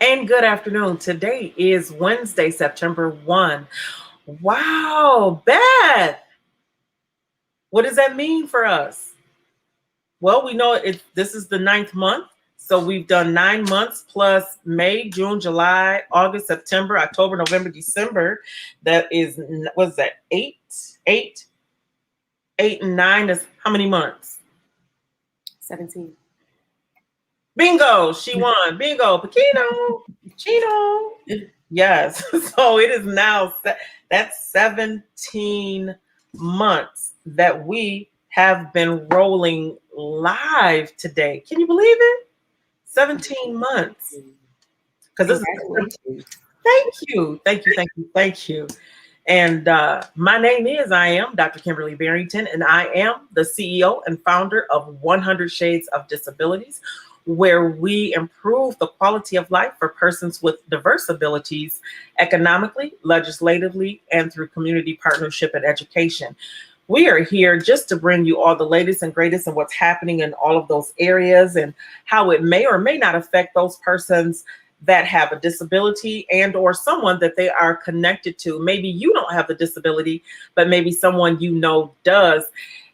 And good afternoon. Today is Wednesday, September 1. Wow, Beth, what does that mean for us? Well, we know this is the ninth month. So we've done 9 months plus May, June, July, August, September, October, November, December. That is, what's that? Eight, eight and nine is how many months? 17. Bingo, she won. Bingo, Paquino, Chino. Yes. So it is now, that's 17 months that we have been rolling live today. Can you believe it? 17 months. Because this is, thank you. Thank you. Thank you. Thank you. And my name is, I am Dr. Kimberly Barrington, and I am the CEO and founder of 100 Shades of Disabilities, where we improve the quality of life for persons with diverse abilities economically, legislatively, and through community partnership and education. We are here just to bring you all the latest and greatest in what's happening in all of those areas and how it may or may not affect those persons that have a disability and or someone that they are connected to. Maybe you don't have the disability, but maybe someone you know does.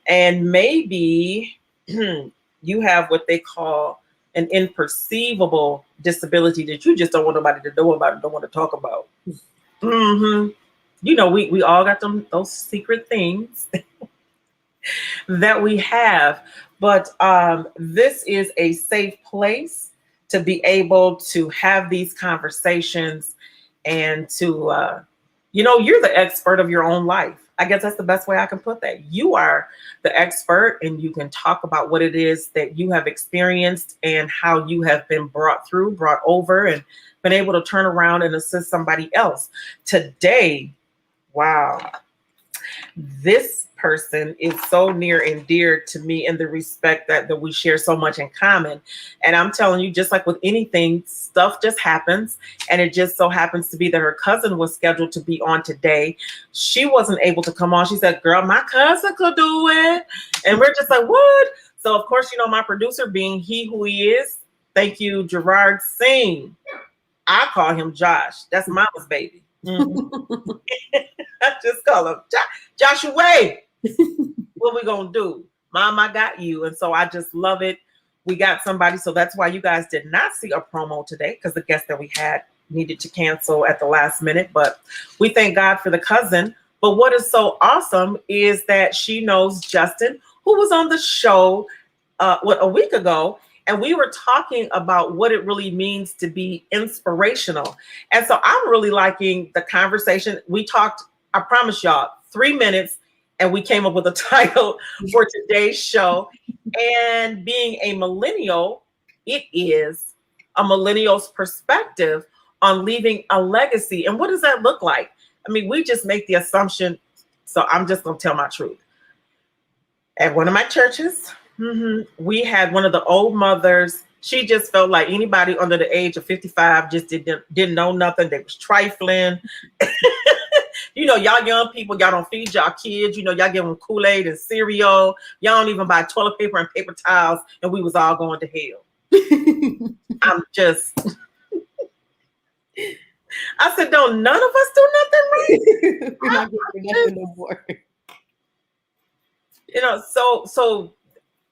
And maybe you have what they call an imperceivable disability that you just don't want nobody to know about and don't want to talk about. Mm-hmm. You know, we all got those secret things that we have, but this is a safe place to be able to have these conversations and to, you're the expert of your own life. I guess that's the best way I can put that. You are the expert and you can talk about what it is that you have experienced and how you have been brought through, brought over, and been able to turn around and assist somebody else. Today, wow, this person is so near and dear to me in the respect that we share so much in common. And I'm telling you, just like with anything, stuff just happens. And it just so happens to be that her cousin was scheduled to be on today. She wasn't able to come on. She said, girl, my cousin could do it. And we're just like, what? So of course, my producer being he who he is, thank you, Gerard Singh. I call him Josh. That's mama's baby. Mm-hmm. I just call him Joshua. What we gonna do? Mom, I got you. And so I just love it. We got somebody. So that's why you guys did not see a promo today, because the guest that we had needed to cancel at the last minute. But we thank God for the cousin. But what is so awesome is that she knows Justin, who was on the show a week ago. And we were talking about what it really means to be inspirational. And so I'm really liking the conversation. We talked, I promise y'all, 3 minutes, and we came up with a title for today's show. And being a millennial, it is a millennial's perspective on leaving a legacy. And what does that look like? I mean, we just make the assumption. So I'm just going to tell my truth. At one of my churches, we had one of the old mothers. She just felt like anybody under the age of 55 just didn't know nothing. They was trifling. Y'all young people, y'all don't feed y'all kids. Y'all give them Kool-Aid and cereal. Y'all don't even buy toilet paper and paper towels. And we was all going to hell. I'm just... I said, don't none of us do nothing right? We're not good for nothing no more. So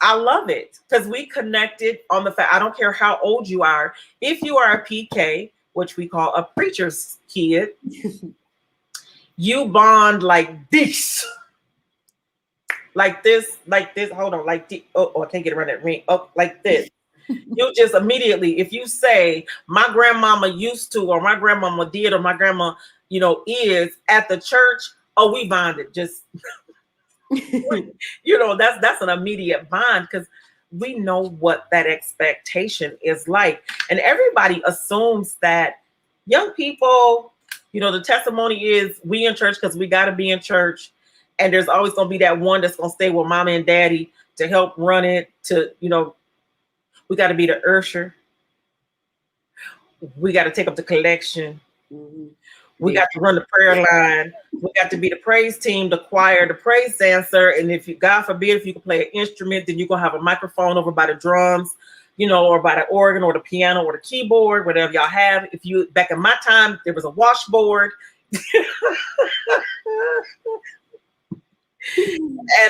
I love it because we connected on the fact, I don't care how old you are. If you are a PK, which we call a preacher's kid, you bond like this. Like this. Hold on. Like this. Oh, I can't get around that ring. Oh, like this. You just immediately, if you say my grandmama used to, or my grandmama did, or my grandma, is at the church, oh, we bonded. Just that's an immediate bond because we know what that expectation is like. And everybody assumes that young people, the testimony is we in church because we got to be in church. And there's always going to be that one that's going to stay with mama and daddy to help run it, we got to be the usher. We got to take up the collection. Mm-hmm. We got to run the prayer line. We got to be the praise team, the choir, the praise dancer. And if you, God forbid, if you can play an instrument, then you're going to have a microphone over by the drums. or by the organ or the piano or the keyboard, whatever y'all have. If you back in my time, there was a washboard.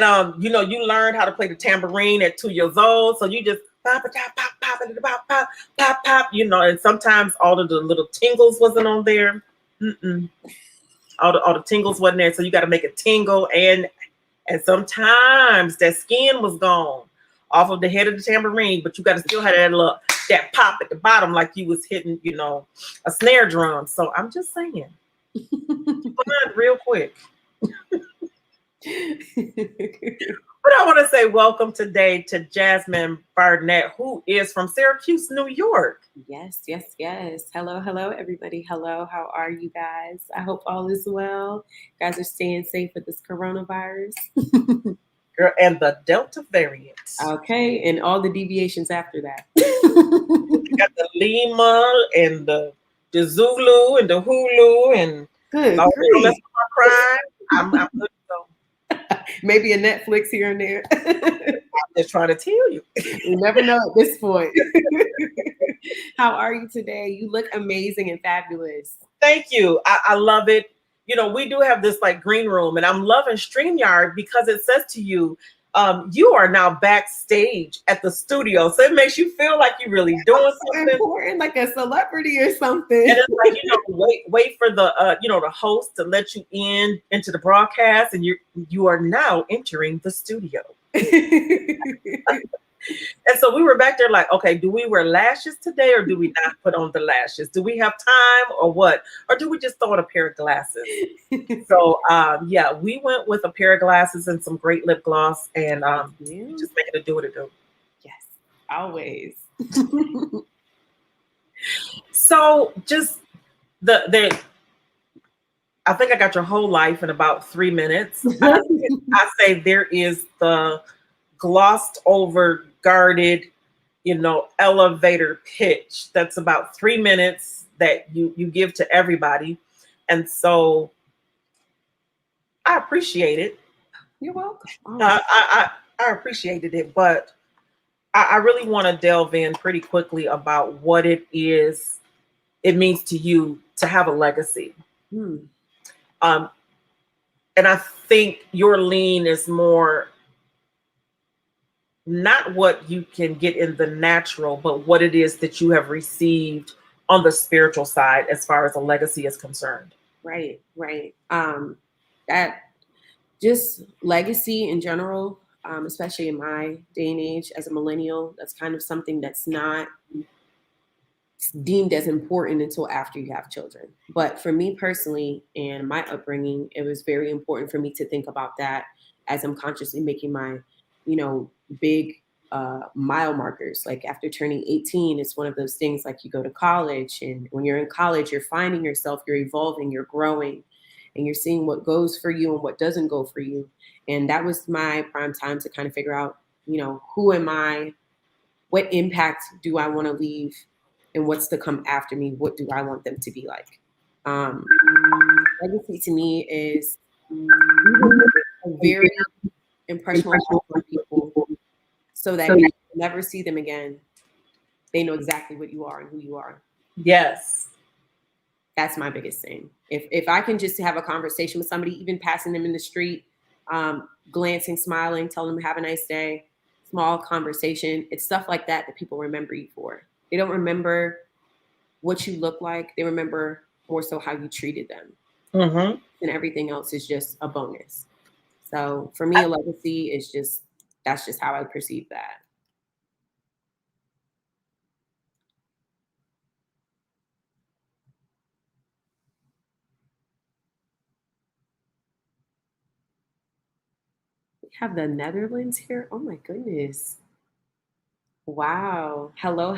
And you learned how to play the tambourine at 2 years old. So you just pop, pop, pop, pop, pop, pop, pop, pop, and sometimes all of the little tingles wasn't on there. All the tingles wasn't there. So you got to make it tingle, and sometimes that skin was gone off of the head of the tambourine, but you got to still have that pop at the bottom like you was hitting, a snare drum. So I'm just saying, real quick. But I want to say welcome today to Jasmine Barnett, who is from Syracuse, New York. Yes. Hello, everybody. Hello, how are you guys? I hope all is well. You guys are staying safe with this coronavirus. Girl, and the Delta variant. Okay, and all the deviations after that. You got the Lima and the Zulu and the Hulu and good. Let's cry. I'm good to go. Maybe a Netflix here and there. I'm just trying to tell you. You never know at this point. How are you today? You look amazing and fabulous. Thank you. I love it. We do have this like green room, and I'm loving StreamYard because it says to you, you are now backstage at the studio. So it makes you feel like you're really doing something important, like a celebrity or something. And it's like, wait for the the host to let you into the broadcast, and you are now entering the studio. And so we were back there like, okay, do we wear lashes today or do we not put on the lashes? Do we have time or what? Or do we just throw on a pair of glasses? So we went with a pair of glasses and some great lip gloss, and just making it do what it do. Yes, always. So just I think I got your whole life in about 3 minutes. I say there is the glossed over, guarded, elevator pitch that's about 3 minutes that you give to everybody. And so I appreciate it. You're welcome. I appreciated it, but I really want to delve in pretty quickly about what it means to you to have a legacy. And I think your lean is more not what you can get in the natural, but what it is that you have received on the spiritual side as far as a legacy is concerned. Right. That just legacy in general, especially in my day and age as a millennial, that's kind of something that's not deemed as important until after you have children. But for me personally and my upbringing, it was very important for me to think about that as I'm consciously making my, big mile markers. Like after turning 18, it's one of those things like you go to college, and when you're in college, you're finding yourself, you're evolving, you're growing, and you're seeing what goes for you and what doesn't go for you. And that was my prime time to kind of figure out, who am I? What impact do I want to leave? And what's to come after me? What do I want them to be like? Legacy to me is a very impressionable on people, so that you never see them again. They know exactly what you are and who you are. Yes. That's my biggest thing. If I can just have a conversation with somebody, even passing them in the street, glancing, smiling, telling them have a nice day, small conversation, it's stuff like that people remember you for. They don't remember what you look like. They remember more so how you treated them. And everything else is just a bonus. So for me, a legacy is that's just how I perceive that. We have the Netherlands here. Oh my goodness. Wow. Hello.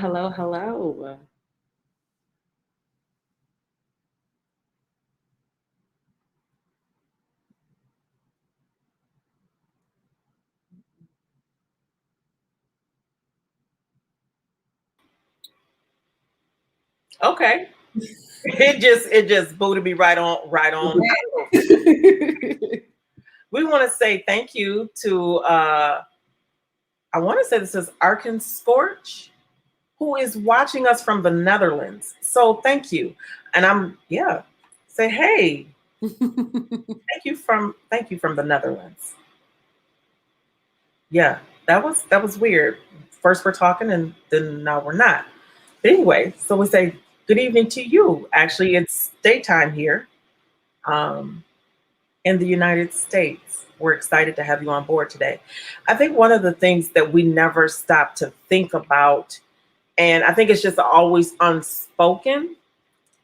Okay. It just booted me right on. We want to say thank you to I want to say this is Arkansas Scorch. who is watching us from the Netherlands. So thank you. And say hey, thank you from the Netherlands. Yeah, that was weird. First we're talking and then now we're not. But anyway, so we say good evening to you. Actually, it's daytime here um, in the United States. We're excited to have you on board today. I think one of the things that we never stop to think about, and I think it's just always unspoken,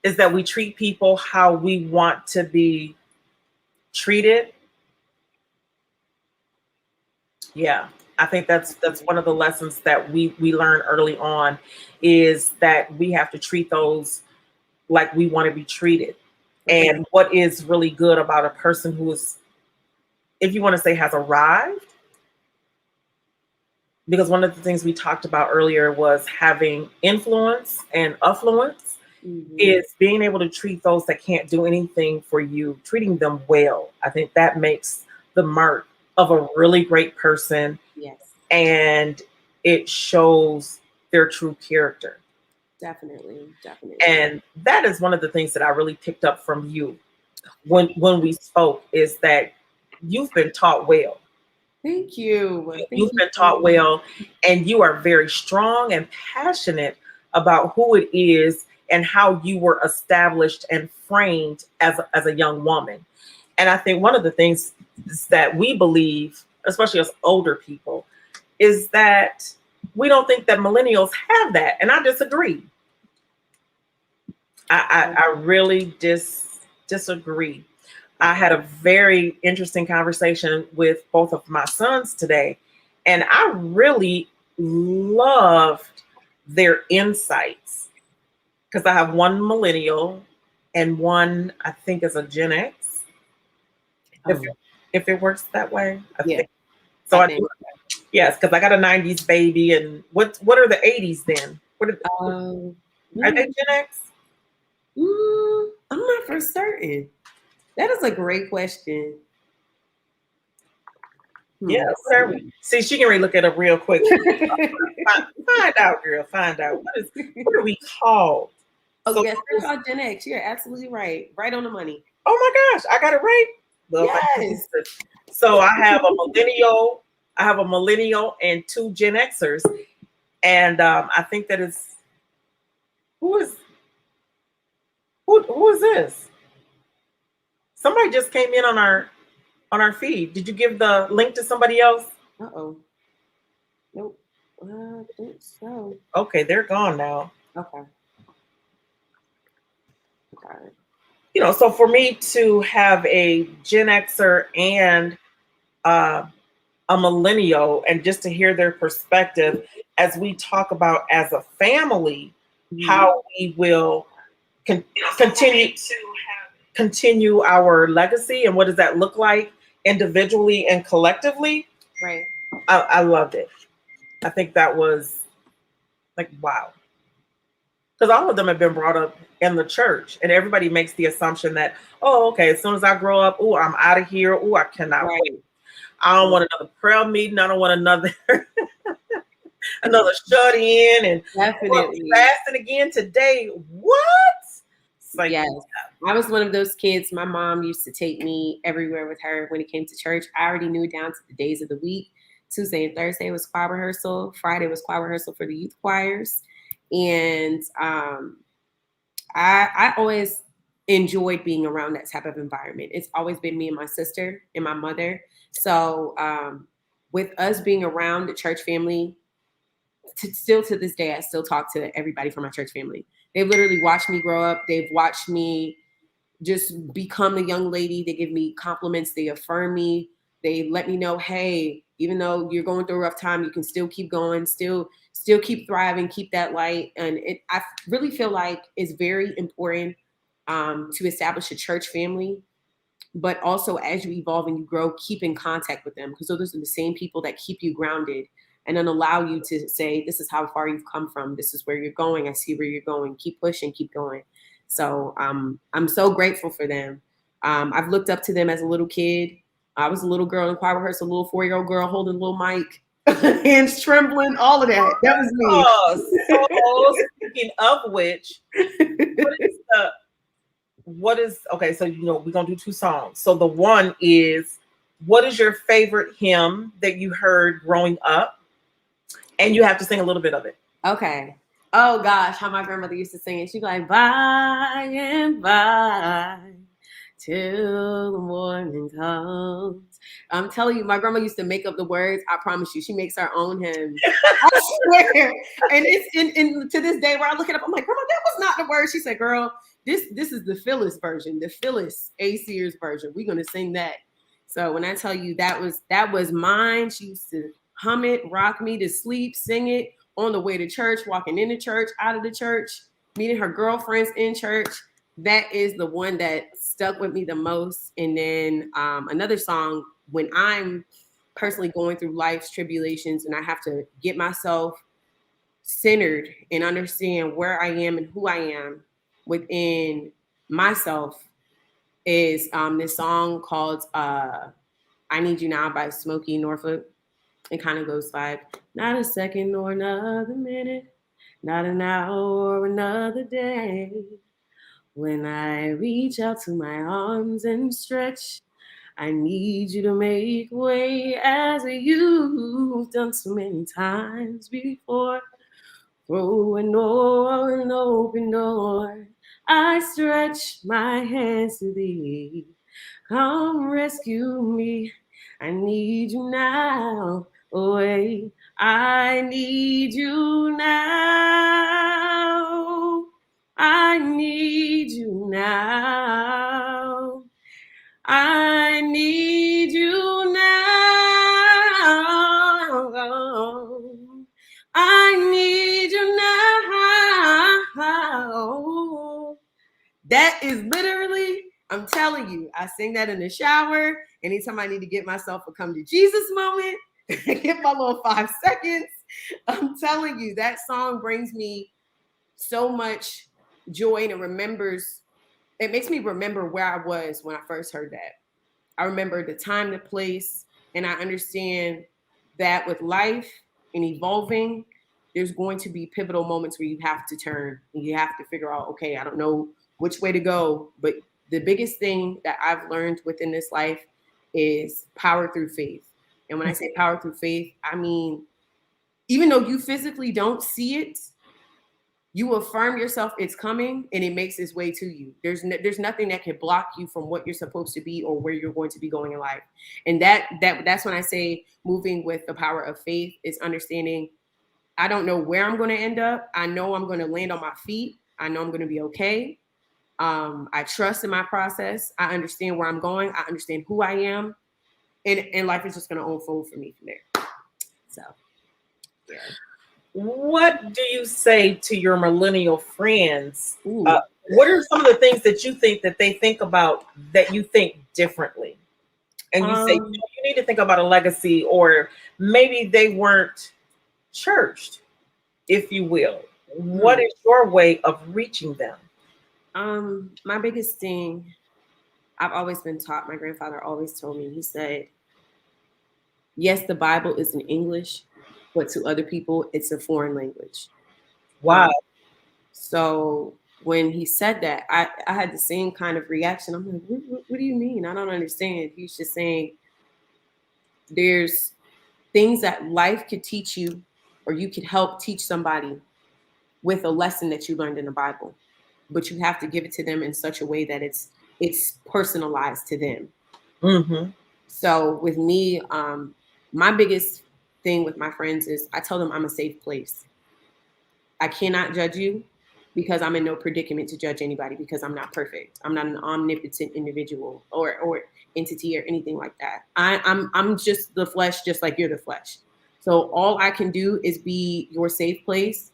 is that we treat people how we want to be treated. Yeah, I think that's one of the lessons that we learn early on is that we have to treat those like we want to be treated. And what is really good about a person who is, if you want to say, has arrived, because one of the things we talked about earlier was having influence and affluence, is being able to treat those that can't do anything for you, treating them well. I think that makes the mark of a really great person. Yes. And it shows their true character. Definitely. And that is one of the things that I really picked up from you when we spoke, is that you've been taught well. Thank you. You've been taught well, and you are very strong and passionate about who it is and how you were established and framed as a young woman. And I think one of the things that we believe, especially as older people, is that we don't think that millennials have that. And I disagree. I really disagree. I had a very interesting conversation with both of my sons today, and I really loved their insights, because I have one millennial and one I think is a Gen X. If it works that way, I think. So I do, yes, because I got a '90s baby, and what are the '80s then? Are they Gen X? I'm not for certain. That is a great question. Yeah, whatever. See, she can look it up real quick. Find out, girl. Find out what are we called? Oh, yes, we're called Gen X. You're absolutely right. Right on the money. Oh my gosh, I got it right. Yes. So I have a millennial. I have a millennial and two Gen Xers, and I think that is who is this? Somebody just came in on our feed. Did you give the link to somebody else? Uh-oh. Nope. I think so. Okay, they're gone now. Okay. You know, so for me to have a Gen Xer and a millennial, and just to hear their perspective as we talk about as a family, how we will continue our legacy, and what does that look like individually and collectively. Right. I loved it. I think that was like, wow. Because all of them have been brought up in the church, and everybody makes the assumption that, oh, okay, as soon as I grow up, oh, I'm out of here. Oh, I cannot wait. I don't want another prayer meeting. I don't want another shut in, and definitely fasting again today. What? Like, yes, I was one of those kids. My mom used to take me everywhere with her when it came to church. I already knew down to the days of the week. Tuesday and Thursday was choir rehearsal. Friday was choir rehearsal for the youth choirs. And I always enjoyed being around that type of environment. It's always been me and my sister and my mother. So with us being around the church family, still to this day, I still talk to everybody from my church family. They've literally watched me grow up. They've watched me just become a young lady. They give me compliments. They affirm me. They let me know, hey, even though you're going through a rough time, you can still keep going, still keep thriving, keep that light. And I really feel like it's very important to establish a church family, but also as you evolve and you grow, keep in contact with them, because those are the same people that keep you grounded and then allow you to say, this is how far you've come from. This is where you're going. I see where you're going. Keep pushing, keep going. So I'm so grateful for them. I've looked up to them as a little kid. I was a little girl in choir rehearsal, a little 4-year-old girl holding a little mic. hands trembling, all of that. That was me. So speaking of which, what is okay? So we're gonna do 2 songs. So the one is, what is your favorite hymn that you heard growing up? And you have to sing a little bit of it. Okay. Oh gosh, how my grandmother used to sing it. She'd be like, by and by, till the morning comes. I'm telling you, my grandma used to make up the words. I promise you, she makes her own hymns. I swear. And it's in to this day where I look it up, I'm like, Grandma, that was not the word. She said, girl, this is the Phyllis version, the Phyllis A. Sears version. We're gonna sing that. So when I tell you that was mine, she used to hum it, rock me to sleep, sing it on the way to church, walking into church, out of the church, meeting her girlfriends in church. That is the one that stuck with me the most. And then another song, when I'm personally going through life's tribulations and I have to get myself centered and understand where I am and who I am within myself, is this song called I Need You Now by Smokey Norfolk. It kind of goes like, not a second nor another minute, not an hour or another day. When I reach out to my arms and stretch, I need you to make way as you've done so many times before. Through an open door, I stretch my hands to thee. Come rescue me. I need you now. Away. I need you now. I need you now. I need you now. I need you now. That is literally, I'm telling you, I sing that in the shower. Anytime I need to get myself a come to Jesus moment, get my little 5 seconds. I'm telling you, that song brings me so much joy, and it makes me remember where I was when I first heard that. I remember the time, the place, and I understand that with life and evolving, there's going to be pivotal moments where you have to turn and you have to figure out, okay, I don't know which way to go. But the biggest thing that I've learned within this life is power through faith. And when I say power through faith, I mean, even though you physically don't see it, you affirm yourself it's coming and it makes its way to you. There's nothing that can block you from what you're supposed to be or where you're going to be going in life. And that's when I say moving with the power of faith is understanding I don't know where I'm going to end up. I know I'm going to land on my feet. I know I'm going to be okay. I trust in my process. I understand where I'm going. I understand who I am. And life is just going to unfold for me from there. So, yeah. What do you say to your millennial friends? What are some of the things that you think that they think about that you think differently? And you say, you need to think about a legacy, or maybe they weren't churched, if you will. What is your way of reaching them? My biggest thing, I've always been taught, my grandfather always told me, he said, yes, the Bible is in English, but to other people, it's a foreign language. Wow. So when he said that, I had the same kind of reaction. I'm like, what do you mean? I don't understand. He's just saying there's things that life could teach you, or you could help teach somebody with a lesson that you learned in the Bible, but you have to give it to them in such a way that it's personalized to them. Mm-hmm. So with me, my biggest thing with my friends is I tell them I'm a safe place. I cannot judge you because I'm in no predicament to judge anybody because I'm not perfect. I'm not an omnipotent individual or entity or anything like that. I'm just the flesh, just like you're the flesh. So all I can do is be your safe place,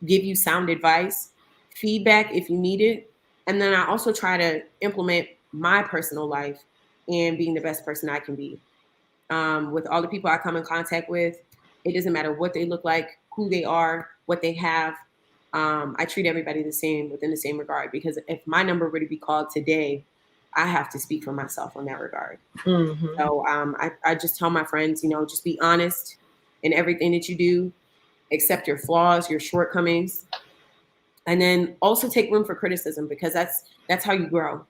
give you sound advice, feedback if you need it. And then I also try to implement my personal life and being the best person I can be. With all the people I come in contact with, it doesn't matter what they look like, who they are, what they have. I treat everybody the same within the same regard, because if my number were to be called today, I have to speak for myself in that regard. Mm-hmm. So I just tell my friends, just be honest, in everything that you do, accept your flaws, your shortcomings, and then also take room for criticism, because that's how you grow.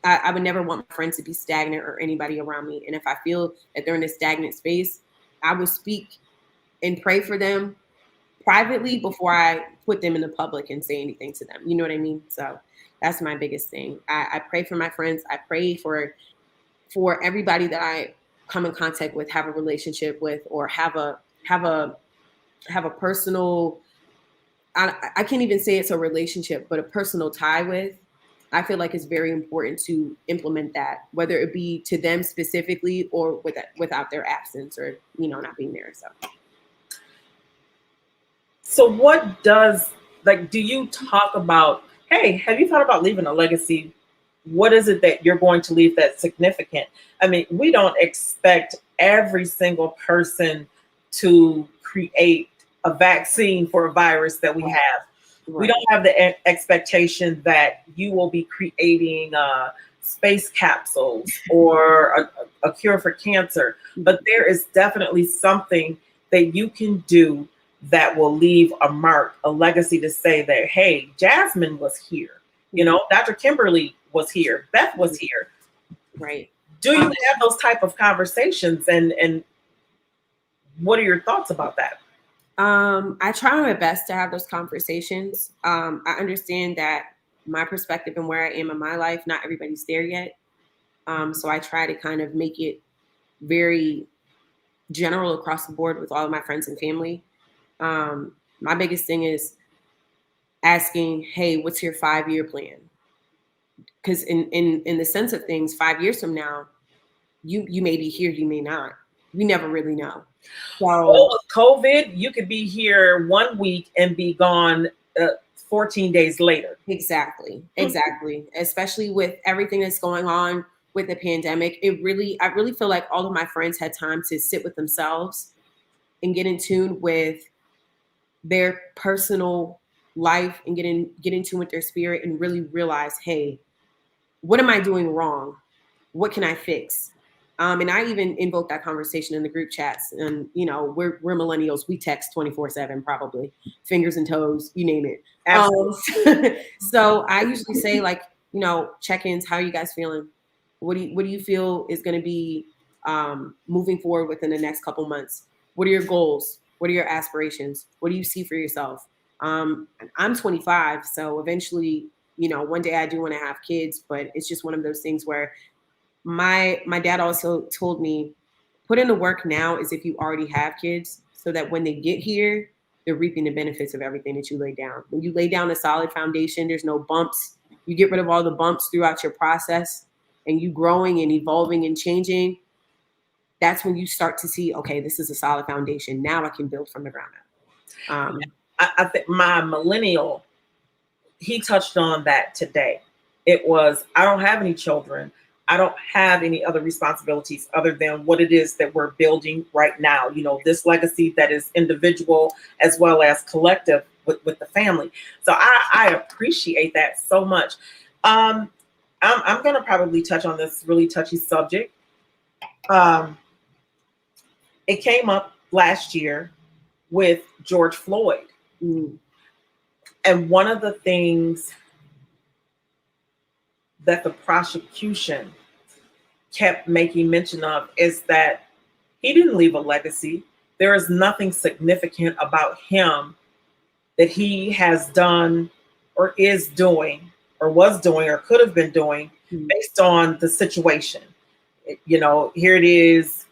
I would never want my friends to be stagnant or anybody around me. And if I feel that they're in a stagnant space, I would speak and pray for them privately before I put them in the public and say anything to them. You know what I mean? So that's my biggest thing. I pray for my friends. I pray for everybody that I come in contact with, have a relationship with, or have a personal, I can't even say it's a relationship, but a personal tie with. I feel like it's very important to implement that, whether it be to them specifically or without their absence, or, you know, not being there. So what does, like, do you talk about, hey, have you thought about leaving a legacy? What is it that you're going to leave that's significant? I mean, we don't expect every single person to create a vaccine for a virus that we have. Right. We don't have the expectation that you will be creating space capsules or a cure for cancer, but there is definitely something that you can do that will leave a mark, a legacy, to say that, hey, Jasmine was here. You know, Dr. Kimberly was here. Beth was here. Right. Do you have those type of conversations, and what are your thoughts about that? I try my best to have those conversations. I understand that my perspective and where I am in my life, not everybody's there yet. So I try to kind of make it very general across the board with all of my friends and family. My biggest thing is asking, hey, what's your 5-year plan? Because in the sense of things, 5 years from now, you may be here, you may not. We never really know. So with COVID, you could be here 1 week and be gone 14 days later. Exactly. Especially with everything that's going on with the pandemic. I really feel like all of my friends had time to sit with themselves and get in tune with their personal life and get in tune with their spirit and really realize, hey, what am I doing wrong? What can I fix? And I even invoked that conversation in the group chats. And, you know, we're millennials. We text 24/7, probably, fingers and toes, you name it. So I usually say, like, you know, check-ins. How are you guys feeling? What do you feel is going to be moving forward within the next couple months? What are your goals? What are your aspirations? What do you see for yourself? I'm 25, so eventually, you know, one day I do want to have kids, but it's just one of those things where my dad also told me, put in the work now as if you already have kids, so that when they get here, they're reaping the benefits of everything that you lay down. When you lay down a solid foundation, there's no bumps. You get rid of all the bumps throughout your process, and you growing and evolving and changing. That's when you start to see, okay, this is a solid foundation. Now I can build from the ground up. I think my millennial, he touched on that today. It was, I don't have any children. I don't have any other responsibilities other than what it is that we're building right now. You know, this legacy that is individual as well as collective with the family. So I appreciate that so much. I'm going to probably touch on this really touchy subject. It came up last year with George Floyd. And one of the things that the prosecution kept making mention of is that he didn't leave a legacy. There is nothing significant about him that he has done or is doing or was doing or could have been doing based on the situation. You know, here it is.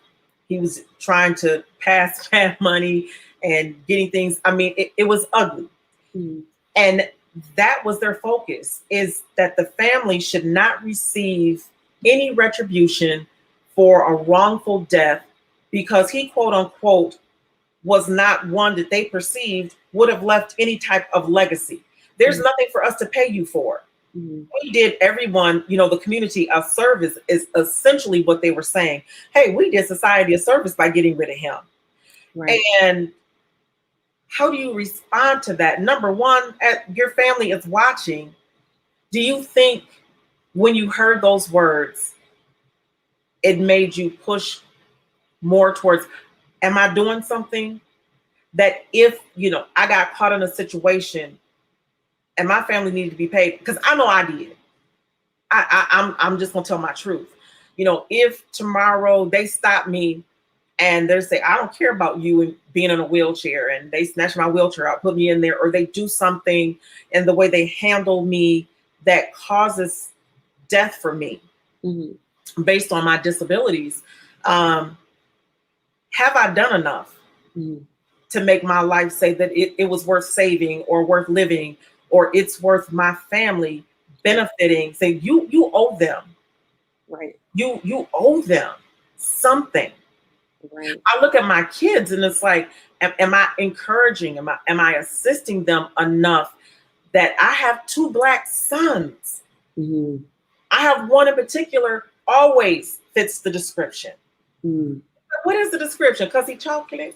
He was trying to pass money and getting things. I mean, it was ugly. And that was their focus, is that the family should not receive any retribution for a wrongful death because he, quote unquote, was not one that they perceived would have left any type of legacy. There's nothing for us to pay you for. We did everyone, you know, the community a service is essentially what they were saying. Hey, we did society a service by getting rid of him. Right. And how do you respond to that? Number one, your family is watching. Do you think when you heard those words, it made you push more towards, am I doing something that if, I got caught in a situation and my family needed to be paid, because I know I did. I'm just gonna tell my truth. If tomorrow they stop me and they say, I don't care about you and being in a wheelchair, and they snatch my wheelchair out, put me in there, or they do something in the way they handle me that causes death for me based on my disabilities, have I done enough to make my life say that it was worth saving or worth living, or it's worth my family benefiting? Say you owe them. Right. You owe them something. Right. I look at my kids and it's like, am I encouraging? Am I assisting them enough that I have 2 Black sons? Mm-hmm. I have one in particular always fits the description. Mm. What is the description? Because he chocolate?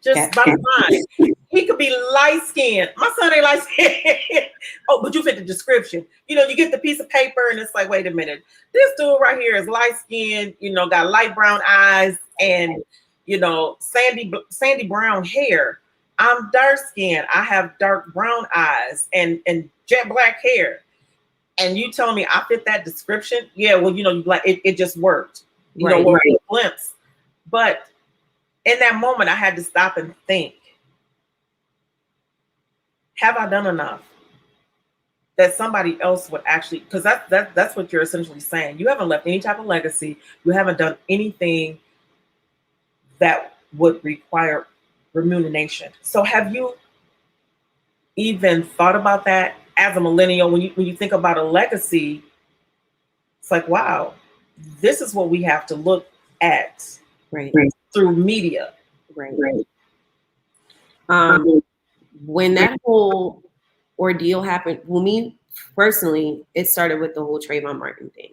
Just by design. He could be light skinned. My son ain't light skinned. Oh, but you fit the description. You get the piece of paper and it's like, wait a minute. This dude right here is light skinned, got light brown eyes and, sandy brown hair. I'm dark skinned. I have dark brown eyes and jet black hair. And you telling me I fit that description? Yeah, well, it just worked. Right. A glimpse. But in that moment, I had to stop and think, have I done enough that somebody else would actually, because that's what you're essentially saying. You haven't left any type of legacy. You haven't done anything that would require remuneration. So have you even thought about that as a millennial? When you think about a legacy, it's like, wow, this is what we have to look at through media. Right. When that whole ordeal happened, well, me personally, it started with the whole Trayvon Martin thing.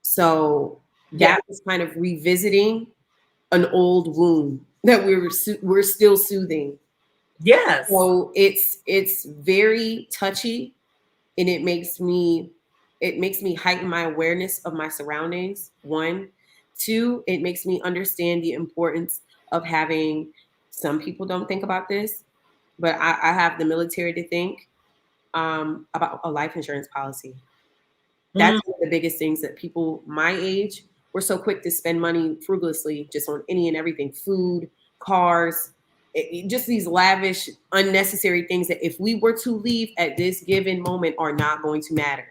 So that was kind of revisiting an old wound that we're still soothing. Yes. So it's very touchy, and it makes me heighten my awareness of my surroundings. 1, 2, it makes me understand the importance of having. Some people don't think about this, but I have the military to think about a life insurance policy. That's one of the biggest things that people my age, we're so quick to spend money frugalously just on any and everything, food, cars, just these lavish, unnecessary things that if we were to leave at this given moment are not going to matter.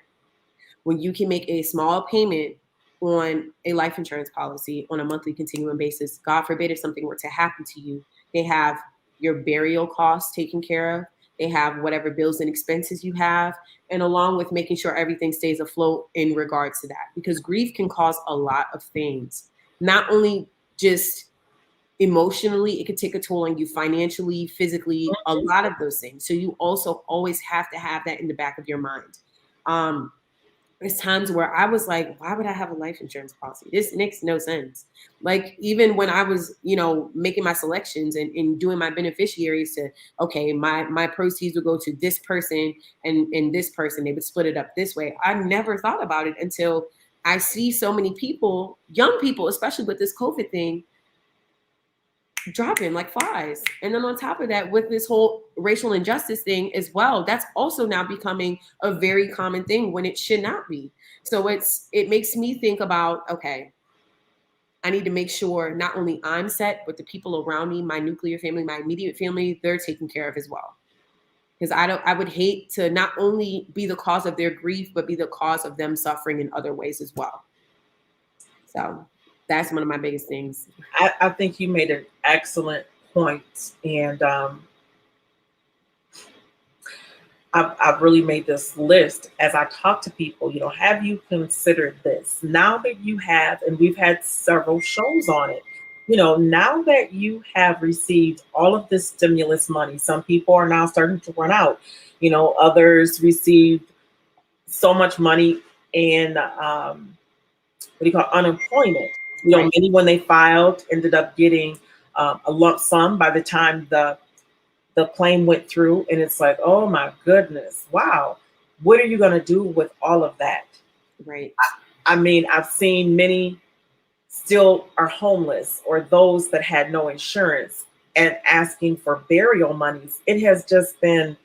When you can make a small payment on a life insurance policy on a monthly continuing basis, God forbid if something were to happen to you, they have your burial costs taken care of. They have whatever bills and expenses you have, and along with making sure everything stays afloat in regards to that. Because grief can cause a lot of things, not only just emotionally, it could take a toll on you financially, physically, a lot of those things. So you also always have to have that in the back of your mind. There's times where I was like, why would I have a life insurance policy? This makes no sense. Like, even when I was, making my selections and doing my beneficiaries to, okay, my proceeds would go to this person and this person, they would split it up this way. I never thought about it until I see so many people, young people, especially with this COVID thing, dropping like flies. And then on top of that, with this whole racial injustice thing as well, that's also now becoming a very common thing when it should not be. So it makes me think about, okay, I need to make sure not only I'm set, but the people around me, my nuclear family, my immediate family, they're taken care of as well. Because I would hate to not only be the cause of their grief, but be the cause of them suffering in other ways as well. So that's one of my biggest things. I think you made an excellent point. And I've really made this list as I talk to people, have you considered this? Now that you have, and we've had several shows on it, now that you have received all of this stimulus money, some people are now starting to run out, others received so much money in, what do you call unemployment? Many when they filed ended up getting a lump sum by the time the claim went through, and it's like, oh my goodness, wow, what are you going to do with all of that? Right. I mean, I've seen many still are homeless, or those that had no insurance and asking for burial monies. It has just been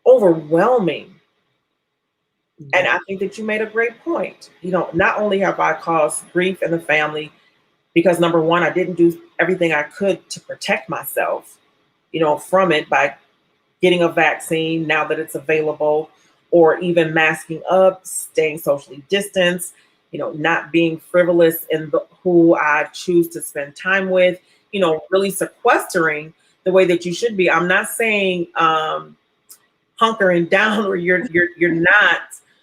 overwhelming. And I think that you made a great point. Not only have I caused grief in the family because number one, I didn't do everything I could to protect myself, from it by getting a vaccine now that it's available, or even masking up, staying socially distanced, not being frivolous in who I choose to spend time with, really sequestering the way that you should be. I'm not saying hunkering down or you're not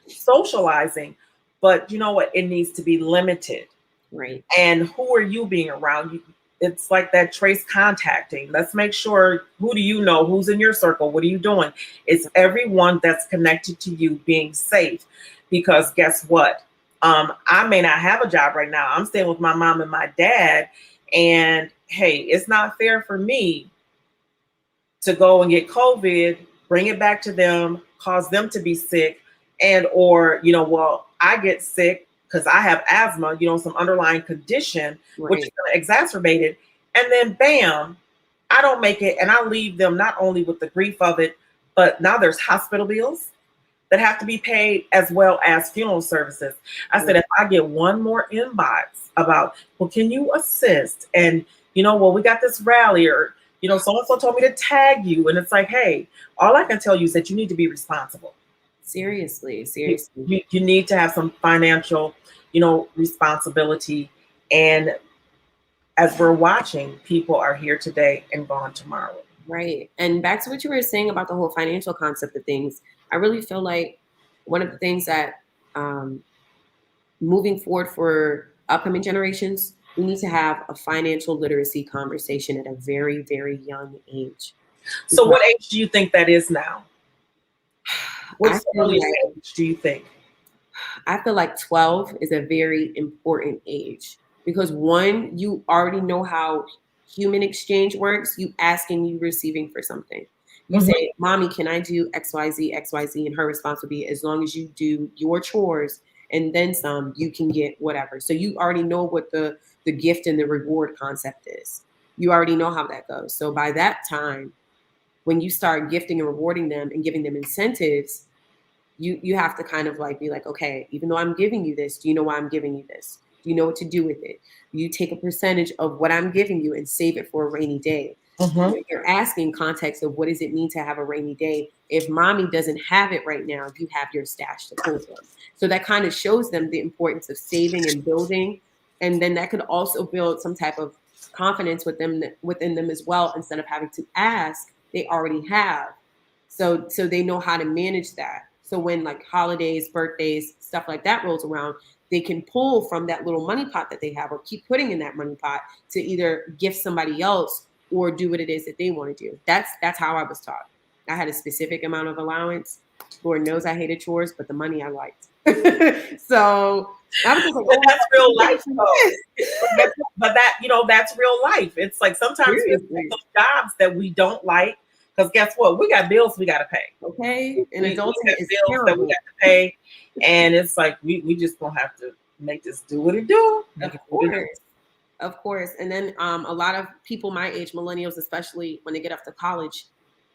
socializing, but you know what? It needs to be limited. Right. And who are you being around? It's like that trace contacting. Let's make sure, who do you know? Who's in your circle? What are you doing? It's everyone that's connected to you being safe. Because guess what? I may not have a job right now. I'm staying with my mom and my dad. And hey, it's not fair for me to go and get COVID, bring it back to them, cause them to be sick, and or I get sick because I have asthma, some underlying condition, Right. which is going to exacerbate it, and then bam, I don't make it, and I leave them not only with the grief of it, but now there's hospital bills that have to be paid as well as funeral services. I said, if I get one more inbox about, well, can you assist? And we got this rally, or so-and-so told me to tag you. And it's like, hey, all I can tell you is that you need to be responsible. Seriously. You need to have some financial, responsibility. And as we're watching, people are here today and gone tomorrow. Right. And back to what you were saying about the whole financial concept of things, I really feel like one of the things that moving forward for upcoming generations, we need to have a financial literacy conversation at a very, very young age. So what age do you think that is now? What's the earliest age do you think? I feel like 12 is a very important age because one, you already know how human exchange works. You asking, you receiving for something. You say, mommy, can I do XYZ, XYZ? And her response would be, as long as you do your chores and then some, you can get whatever. So you already know what the gift and the reward concept is. You already know how that goes. So by that time, when you start gifting and rewarding them and giving them incentives, you have to kind of like be like, okay, even though I'm giving you this, do you know why I'm giving you this? Do you know what to do with it? You take a percentage of what I'm giving you and save it for a rainy day. You're asking context of what does it mean to have a rainy day? If mommy doesn't have it right now, you have your stash to pull from. So that kind of shows them the importance of saving and building. And then that could also build some type of confidence within them as well. Instead of having to ask, they already have. So they know how to manage that. So when like holidays, birthdays, stuff like that rolls around, they can pull from that little money pot that they have or keep putting in that money pot to either gift somebody else or do what it is that they want to do. That's how I was taught. I had a specific amount of allowance. Lord knows I hated chores, but the money I liked. So I was just like, but that's real life though. But that's real life. It's like sometimes it's those jobs that we don't like. Because guess what? We got bills we got to pay. Okay. And adulting is bills terrible. That we got to pay. And it's like, we just going to have to make this do what it do. Of course. And then a lot of people my age, millennials, especially when they get off to college,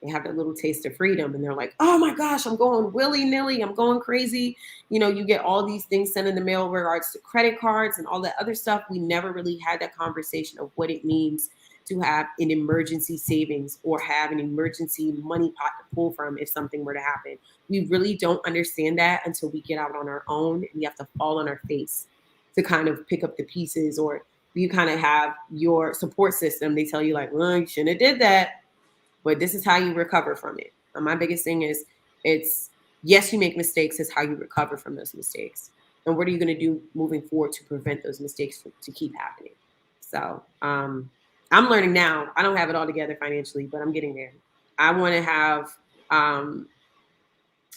they have that little taste of freedom. And they're like, oh my gosh, I'm going willy-nilly. I'm going crazy. You get all these things sent in the mail in regards to credit cards and all that other stuff. We never really had that conversation of what it means to have an emergency savings or have an emergency money pot to pull from if something were to happen. We really don't understand that until we get out on our own and we have to fall on our face to kind of pick up the pieces, or you kind of have your support system. They tell you like, well, you shouldn't have did that, but this is how you recover from it. And my biggest thing is it's, yes, you make mistakes, is how you recover from those mistakes. And what are you going to do moving forward to prevent those mistakes to keep happening? So, I'm learning now. I don't have it all together financially, but I'm getting there. I want to have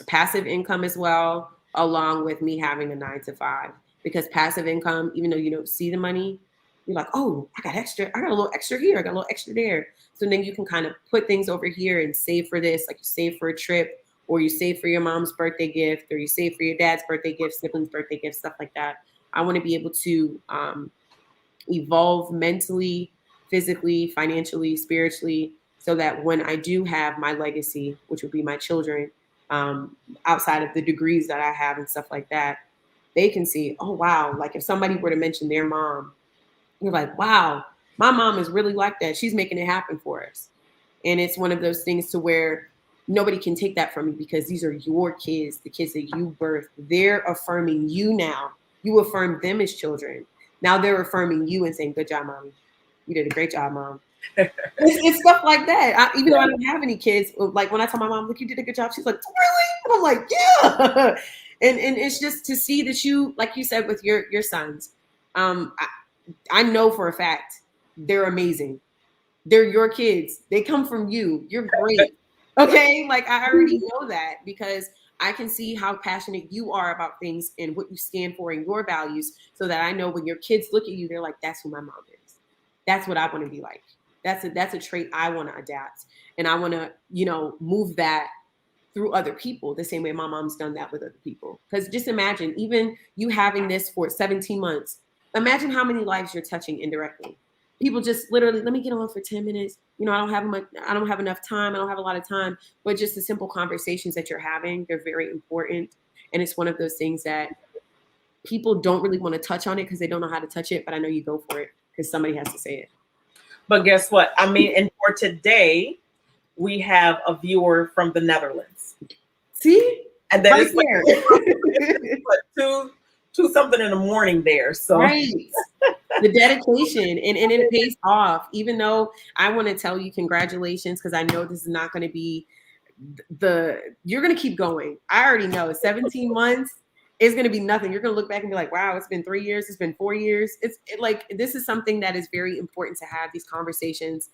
passive income as well, along with me having a 9-to-5. Because passive income, even though you don't see the money, you're like, oh, I got extra. I got a little extra here. I got a little extra there. So then you can kind of put things over here and save for this, like you save for a trip, or you save for your mom's birthday gift, or you save for your dad's birthday gift, siblings' birthday gift, stuff like that. I want to be able to evolve mentally, physically, financially, spiritually, so that when I do have my legacy, which would be my children, outside of the degrees that I have and stuff like that, they can see, oh, wow. Like if somebody were to mention their mom, you're like, wow, my mom is really like that. She's making it happen for us. And it's one of those things to where nobody can take that from you because these are your kids, the kids that you birthed. They're affirming you now. You affirm them as children. Now they're affirming you and saying, good job, mommy. You did a great job, mom. It's stuff like that. Even though I don't have any kids, like when I tell my mom, look, you did a good job, she's like, really? And I'm like, yeah. And it's just to see that you, like you said with your sons, I know for a fact they're amazing. They're your kids. They come from you. You're great. Okay? Like I already know that because I can see how passionate you are about things and what you stand for and your values so that I know when your kids look at you, they're like, that's who my mom is. That's what I want to be like. That's a trait I want to adapt. And I want to, move that through other people the same way my mom's done that with other people. Because just imagine, even you having this for 17 months, imagine how many lives you're touching indirectly. People just literally, let me get on for 10 minutes. I don't have enough time. I don't have a lot of time, but just the simple conversations that you're having, they're very important. And it's one of those things that people don't really want to touch on it because they don't know how to touch it. But I know you go for it because somebody has to say it. But guess what? I mean, and for today, we have a viewer from the Netherlands. See? And that is like 2 something in the morning there. So right. The dedication and it pays off. Even though I want to tell you congratulations, because I know this is not going to be you're going to keep going. I already know 17 months is going to be nothing. You're going to look back and be like, wow, it's been 3 years. It's been 4 years. This is something that is very important to have these conversations.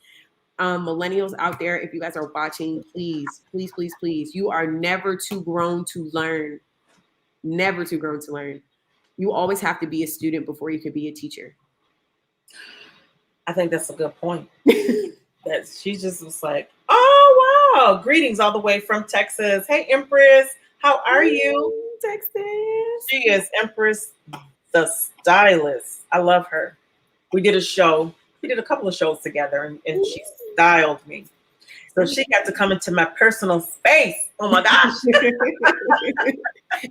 Millennials out there, if you guys are watching, please, please, please, please, you are never too grown to learn. Never too grown to learn. You always have to be a student before you can be a teacher. I think that's a good point. That she just was like, oh, wow. Greetings all the way from Texas. Hey, Empress. How are you? Texas. She is Empress the stylist. I love her. We did a show. We did a couple of shows together and she styled me. So she got to come into my personal space. Oh my gosh.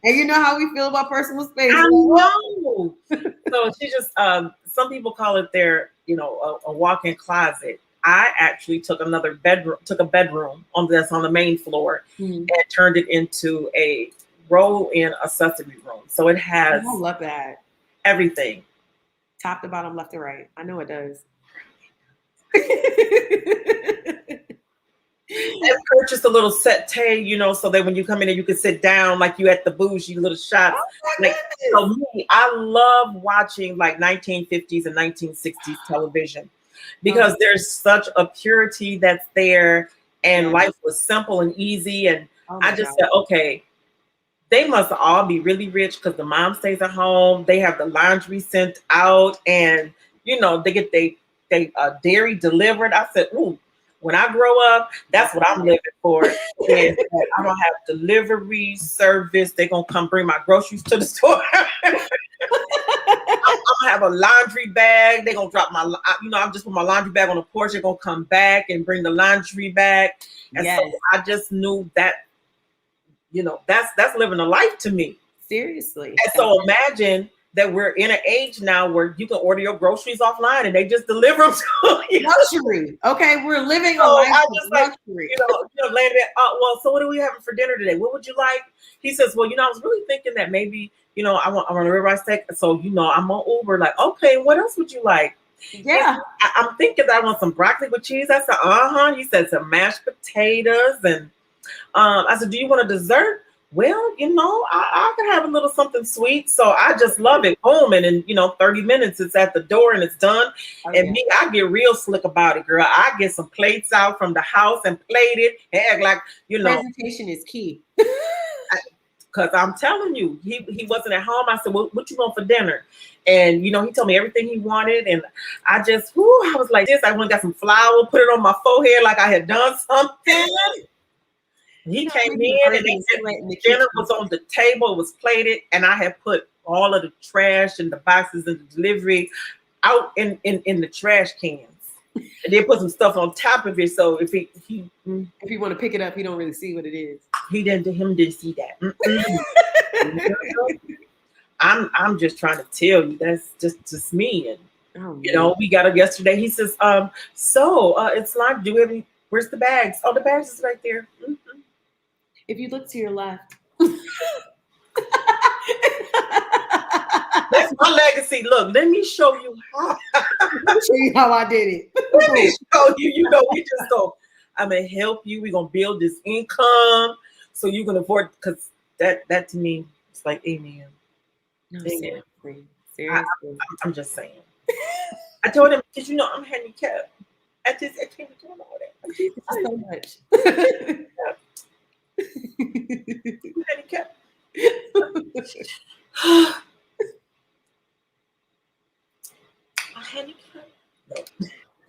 And you know how we feel about personal space. I know. So she just, some people call it their, a walk-in closet. I actually took a bedroom that's on the main floor and turned it into a roll-in accessory room. So it has I love that. Everything. Top to bottom, left to right. I know it does. And purchased a little settee, so that when you come in and you can sit down like you at the bougie little shots. So me, I love watching like 1950s and 1960s television because there's such a purity that's there and life was simple and easy. And I just said, okay, they must all be really rich because the mom stays at home. They have the laundry sent out and, they get they dairy delivered. I said, ooh, when I grow up, that's what I'm living for. And I don't have delivery service. They're going to come bring my groceries to the store. I'm going to have a laundry bag. They're going to drop I'm just put my laundry bag on the porch. They're going to come back and bring the laundry back. And so I just knew that, that's living a life to me. Seriously. And so imagine that we're in an age now where you can order your groceries offline and they just deliver them to you. Luxury. Okay, we're living a life of luxury. Landed well, so what are we having for dinner today? What would you like? He says, well, I was really thinking that maybe, I want a ribeye steak. So, I'm on Uber. Like, okay, what else would you like? Yeah. I'm thinking that I want some broccoli with cheese. I said, He said some mashed potatoes. And I said, do you want a dessert? Well, I can have a little something sweet. So I just love it. Boom. And in, 30 minutes, it's at the door and it's done. Me, I get real slick about it, girl. I get some plates out from the house and plate it and act like, Presentation is key. Because I'm telling you, he wasn't at home. I said, well, what you want for dinner? And, he told me everything he wanted. And I just, I was like this. I went and got some flour, put it on my forehead like I had done something. He came in and the dinner was on the table, it was plated, and I had put all of the trash and the boxes and the delivery out in the trash cans. And then put some stuff on top of it. So if if you want to pick it up, he don't really see what it is. He didn't see that. I'm just trying to tell you that's just me. And we got up yesterday. He says, it's like, where's the bags? Oh, the bags is right there. Mm-hmm. If you look to your left. That's my legacy. Look, let me show you how. Let me show you how I did it. Let me show you. We just go, I'm going to help you. We're going to build this income so you can afford, because that to me, it's like, amen. No, amen. Seriously. I'm just saying. I told him, because I'm handicapped. I can't be doing all that. It's so much. I'm handicapped. I'm handicapped. No.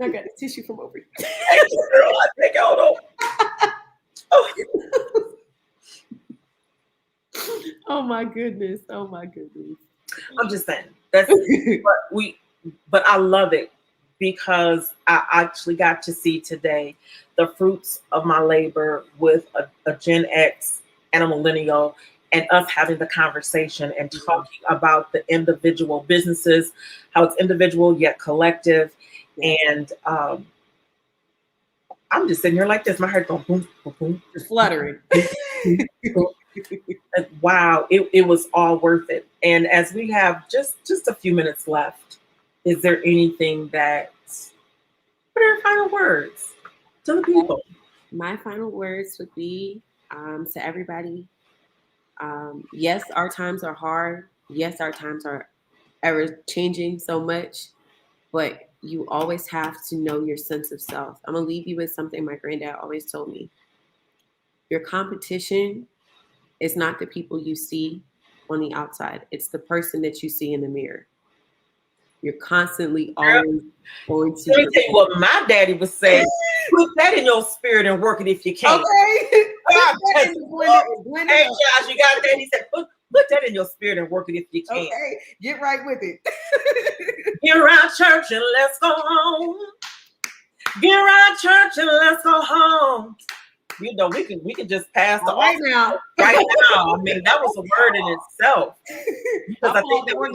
I got the tissue from over here. Thank you, girl. I take out. Oh my goodness. Oh my goodness. I'm just saying but I love it because I actually got to see today the fruits of my labor with a Gen X and a millennial, and us having the conversation and talking about the individual businesses, how it's individual yet collective. And I'm just sitting here like this. My heart going boom, boom, boom. Just fluttering. Wow, it was all worth it. And as we have just a few minutes left, is there anything what are your final words to the people? My final words would be to everybody. Yes, our times are hard. Yes, our times are ever changing so much, but you always have to know your sense of self. I'm gonna leave you with something my granddad always told me. Your competition is not the people you see on the outside. It's the person that you see in the mirror. You're constantly always going to. Let me tell you what my daddy was saying. Put that in your spirit and work it if you can. Okay. Hey, Josh, you got that? He said, put that in your spirit and work it if you can. Okay, get right with it. Get around church and let's go home. Get around church and let's go home. We can just pass the right now. Right now. I mean, that was a word in itself. Because I think that we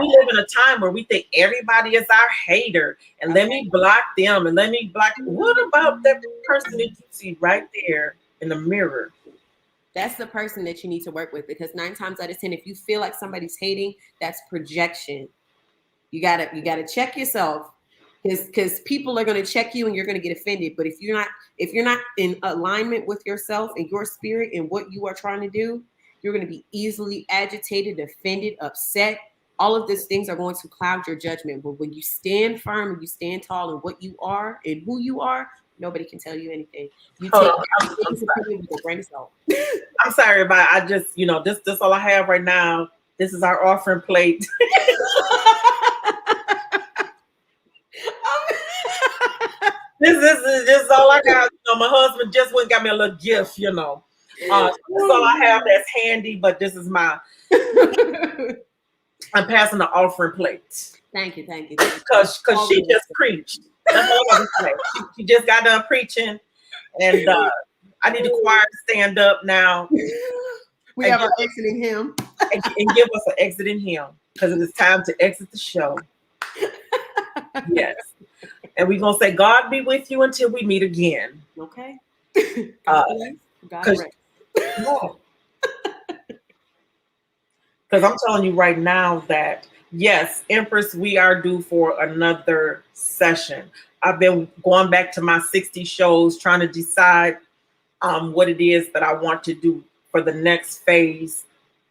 live in a time where we think everybody is our hater, and let me block them, and let me block. What about that person that you see right there in the mirror? That's the person that you need to work with, because 9 times out of 10, if you feel like somebody's hating, that's projection. You gotta check yourself, because people are gonna check you and you're gonna get offended. But if you're not in alignment with yourself and your spirit and what you are trying to do, you're gonna be easily agitated, offended, upset. All of these things are going to cloud your judgment. But when you stand firm and you stand tall in what you are and who you are, nobody can tell you anything. You take things with a grain of salt. I'm sorry about it. I just, this all I have right now. This is our offering plate. This is all I got. My husband just went and got me a little gift, That's all I have that's handy, but this is my I'm passing the offering plate. Thank you. Because she just preached. That's all I say. She just got done preaching, and I need the choir to stand up now. We have our exiting hymn. and give us an exiting hymn, because it is time to exit the show. Yes. And we're going to say, God be with you until we meet again. Okay. God bless. Because I'm telling you right now that, yes, Empress, we are due for another session. I've been going back to my 60 shows trying to decide what it is that I want to do for the next phase.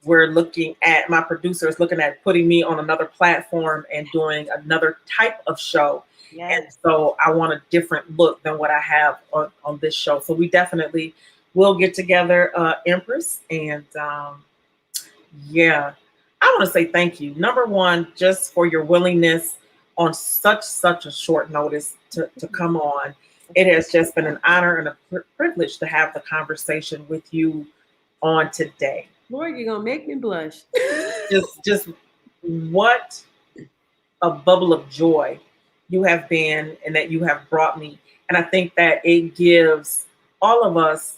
My producer is looking at putting me on another platform and doing another type of show. Yes. And so I want a different look than what I have on this show. So we definitely will get together, Empress. And I want to say thank you. Number one, just for your willingness on such a short notice to come on. It has just been an honor and a privilege to have the conversation with you on today. Lord, you're gonna make me blush. just what a bubble of joy you have been and that you have brought me. And I think that it gives all of us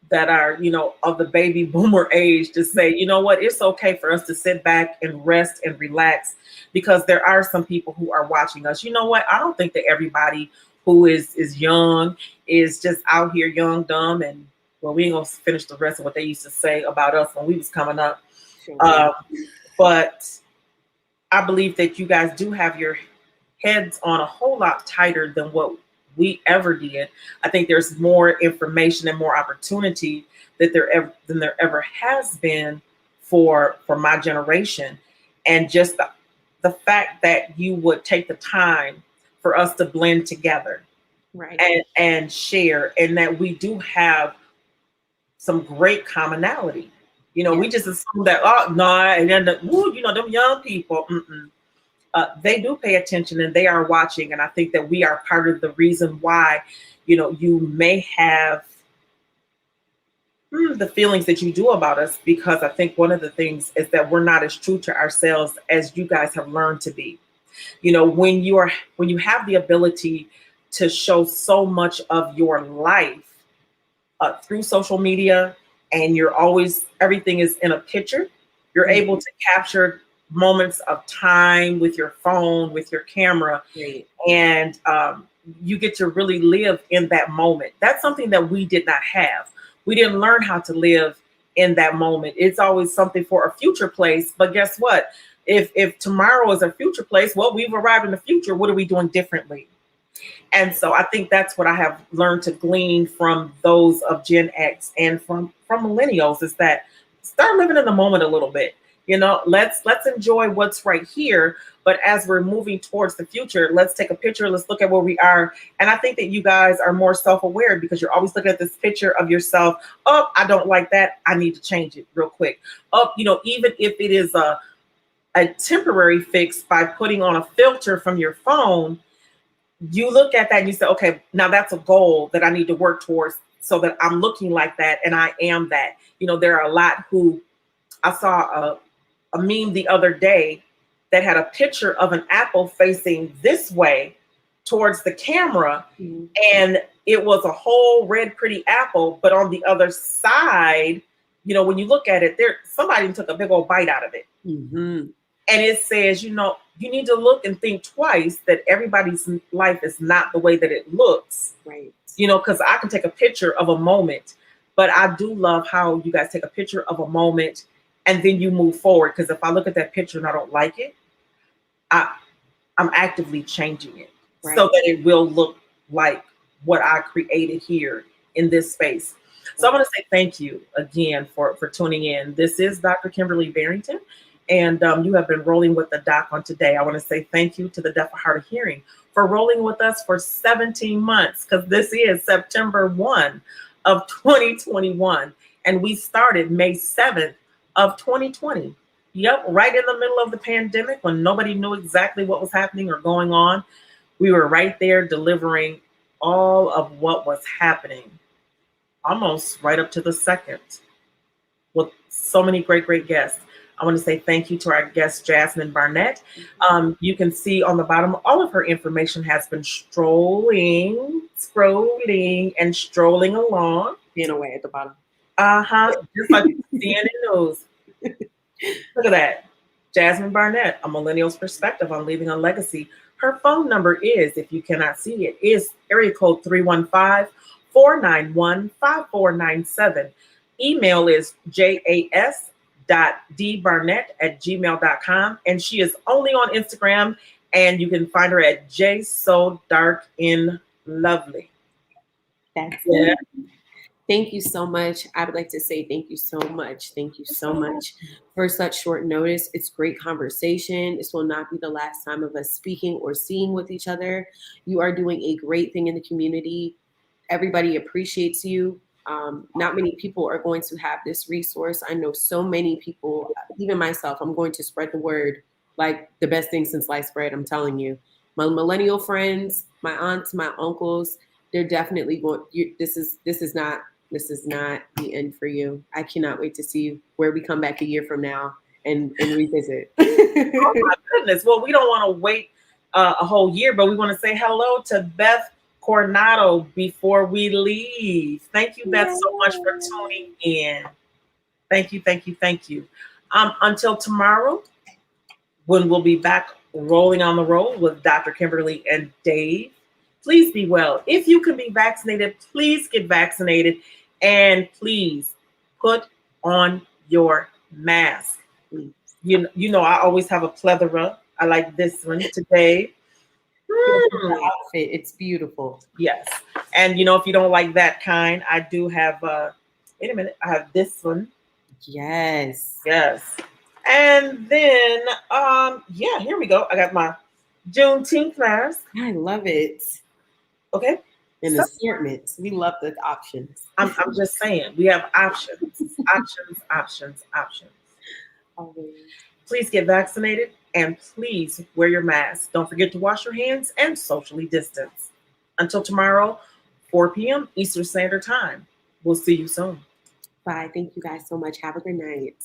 that are, of the baby boomer age to say, you know what, it's okay for us to sit back and rest and relax because there are some people who are watching us. You know what? I don't think that everybody who is young is just out here young, dumb, and well, we ain't gonna finish the rest of what they used to say about us when we was coming up. Sure. But I believe that you guys do have your heads on a whole lot tighter than what we ever did. I think there's more information and more opportunity than there ever has been for my generation. And just the fact that you would take the time for us to blend together, right, and share, and that we do have some great commonality. We just assume that, oh no, and then them young people. They do pay attention and they are watching. And I think that we are part of the reason why, you may have the feelings that you do about us, because I think one of the things is that we're not as true to ourselves as you guys have learned to be. When you have the ability to show so much of your life through social media, and everything is in a picture, you're able to capture moments of time with your phone, with your camera, and you get to really live in that moment. That's something that we did not have. We didn't learn how to live in that moment. It's always something for a future place. But guess what? If tomorrow is a future place, well, we've arrived in the future. What are we doing differently? And so I think that's what I have learned to glean from those of Gen X and from millennials, is that start living in the moment a little bit. Let's enjoy what's right here. But as we're moving towards the future, let's take a picture. Let's look at where we are. And I think that you guys are more self-aware because you're always looking at this picture of yourself. Oh, I don't like that. I need to change it real quick. Oh, even if it is a temporary fix by putting on a filter from your phone, you look at that and you say, okay, now that's a goal that I need to work towards so that I'm looking like that and I am that. There are a lot who, I saw a meme the other day that had a picture of an apple facing this way towards the camera. Mm-hmm. And it was a whole red, pretty apple. But on the other side, when you look at it, somebody took a big old bite out of it. Mm-hmm. And it says, you need to look and think twice that everybody's life is not the way that it looks. Right. Because I can take a picture of a moment, but I do love how you guys take a picture of a moment and then you move forward. Because if I look at that picture and I don't like it, I'm actively changing it so that it will look like what I created here in this space. So I want to say thank you again for tuning in. This is Dr. Kimberly Barrington, and you have been rolling with the doc on today. I want to say thank you to the Deaf and Hard of Hearing for rolling with us for 17 months, because this is September 1 of 2021, and we started May 7th of 2020. Yep, right in the middle of the pandemic when nobody knew exactly what was happening or going on. We were right there delivering all of what was happening, almost right up to the second, with so many great, great guests. I want to say thank you to our guest, Jasmine Barnett. You can see on the bottom, all of her information has been scrolling and strolling along. Being away at the bottom. Just like CNN News. Look at that. Jasmine Barnett, A Millennial's Perspective on Leaving a Legacy. Her phone number is, if you cannot see it, is area code 315-491-5497. Email is jas.dbarnett@gmail.com. And she is only on Instagram, and you can find her at jsodarkinlovely. That's it. Thank you so much. I would like to say thank you so much. Thank you so much for such short notice. It's great conversation. This will not be the last time of us speaking or seeing with each other. You are doing a great thing in the community. Everybody appreciates you. Not many people are going to have this resource. I know so many people, even myself, I'm going to spread the word like the best thing since sliced bread. I'm telling you, my millennial friends, my aunts, my uncles, they're definitely going. This is not the end for you. I cannot wait to see where we come back a year from now and revisit. Oh my goodness. Well, we don't want to wait a whole year, but we want to say hello to Beth Coronado before we leave. Thank you, Beth, so much for tuning in. Thank you, thank you, thank you. Until tomorrow, when we'll be back rolling on the road with Dr. Kimberly and Dave. Please be well. If you can be vaccinated, please get vaccinated, and please put on your mask. You know, I always have a plethora. I like this one today. The outfit, it's beautiful. Yes. And you know, if you don't like that kind, I do have wait a minute, I have this one. Yes. Yes. And then yeah, here we go. I got my Juneteenth mask. I love it. Okay. And assortments. We love the options. I'm just saying, we have options. options. Always. Please get vaccinated and please wear your mask. Don't forget to wash your hands and socially distance. Until tomorrow, 4 p.m. Eastern Standard Time. We'll see you soon. Bye. Thank you guys so much. Have a good night.